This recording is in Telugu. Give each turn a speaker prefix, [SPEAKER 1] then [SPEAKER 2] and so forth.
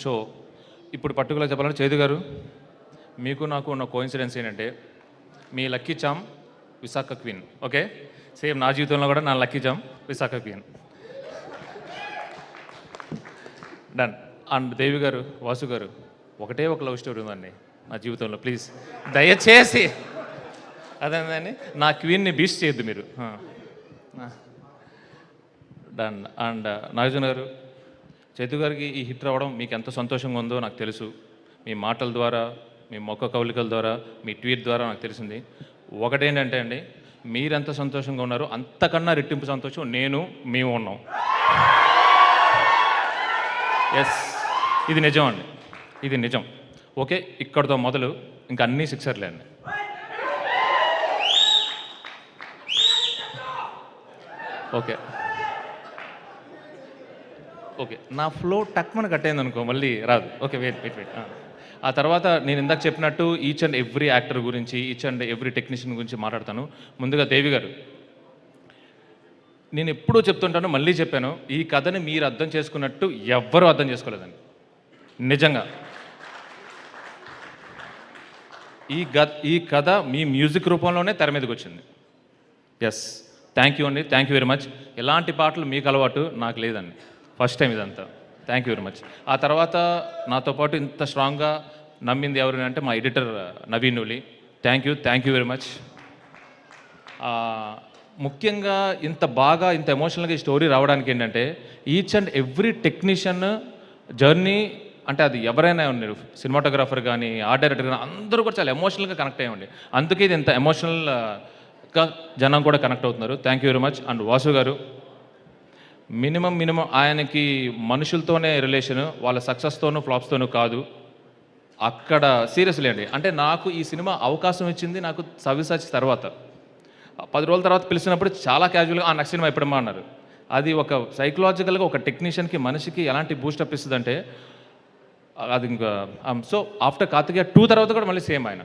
[SPEAKER 1] సో ఇప్పుడు పర్టికులర్ చెప్పాలంటే చేదు గారు, మీకు నాకు ఉన్న కోఇన్సిడెన్స్ ఏంటంటే మీ lucky charm Visakha queen. Okay, same నా జీవితంలో కూడా నా lucky charm Visakha queen. Done. And Devi గారు, వాసు గారు, ఒకటే ఒక లవ్ స్టోరీ ఉందండి నా జీవితంలో. ప్లీజ్ దయచేసి అదేందండి నా క్వీన్ని బీస్ట్ చేయొద్దు మీరు. డన్. అండ్ నాగార్జున గారు, చైతు గారికి ఈ హిట్ రావడం మీకు ఎంత సంతోషంగా ఉందో నాకు తెలుసు. మీ మాటల ద్వారా, మీ మొక్క కౌలికల ద్వారా, మీ ట్వీట్ ద్వారా నాకు తెలిసింది. ఒకటేంటంటే అండి, మీరెంత సంతోషంగా ఉన్నారో అంతకన్నా రెట్టింపు సంతోషం మేము ఉన్నాం. ఎస్, ఇది నిజం అండి, ఇది నిజం. ఓకే, ఇక్కడితో మొదలు ఇంకా అన్నీ సిక్సర్లే అండి. ఓకే ఓకే, నా ఫ్లో టక్మని కట్టేది అనుకో, మళ్ళీ రాదు. Okay, wait. ఆ తర్వాత నేను ఇందాక చెప్పినట్టు ఈచ్ అండ్ ఎవ్రీ యాక్టర్ గురించి, ఈచ్ అండ్ ఎవ్రీ టెక్నీషియన్ గురించి మాట్లాడతాను. ముందుగా దేవి గారు, నేను ఎప్పుడూ చెప్తుంటాను, మళ్ళీ చెప్పాను, ఈ కథని మీరు అర్థం చేసుకున్నట్టు ఎవ్వరూ అర్థం చేసుకోలేదండి. నిజంగా ఈ కథ మీ మ్యూజిక్ రూపంలోనే తెర మీదకి వచ్చింది. ఎస్, థ్యాంక్ యూ అండి, థ్యాంక్ యూ వెరీ మచ్. ఎలాంటి పాటలు మీకు అలవాటు నాకు లేదండి, ఫస్ట్ టైం ఇదంతా. Thank you very much. ఆ తర్వాత నాతో పాటు ఇంత స్ట్రాంగ్గా నమ్మింది ఎవరు అంటే మా editor Naveen Nuli. Thank you very much. ముఖ్యంగా ఇంత బాగా, ఇంత ఎమోషనల్గా ఈ స్టోరీ రావడానికి ఏంటంటే each and every technician journey, అంటే అది ఎవరైనా ఉన్నారు, సినిమాటోగ్రాఫర్ కానీ, ఆర్ట్ డైరెక్టర్ కానీ, అందరూ కూడా చాలా ఎమోషనల్గా కనెక్ట్ అయ్యండి. అందుకే ఇది ఇంత ఎమోషనల్గా జనం కూడా కనెక్ట్ అవుతున్నారు. Thank you very much. And Vasu గారు, మినిమం ఆయనకి మనుషులతోనే రిలేషన్, వాళ్ళ సక్సెస్తోనూ ఫ్లాప్స్తోనూ కాదు. అక్కడ సీరియస్లీ అండి, అంటే నాకు ఈ సినిమా అవకాశం ఇచ్చింది నాకు సవ్యసాచి తర్వాత. 10 రోజుల తర్వాత పిలిచినప్పుడు చాలా క్యాజువల్గా నెక్స్ట్ సినిమా ఎప్పుడమ్మా అన్నారు. అది ఒక సైకలాజికల్గా ఒక టెక్నీషియన్కి, మనిషికి ఎలాంటి బూస్టప్ ఇస్తుందంటే అది ఇంకా. సో ఆఫ్టర్ కార్తికేయ 2 తర్వాత కూడా మళ్ళీ సేమ్ ఆయన.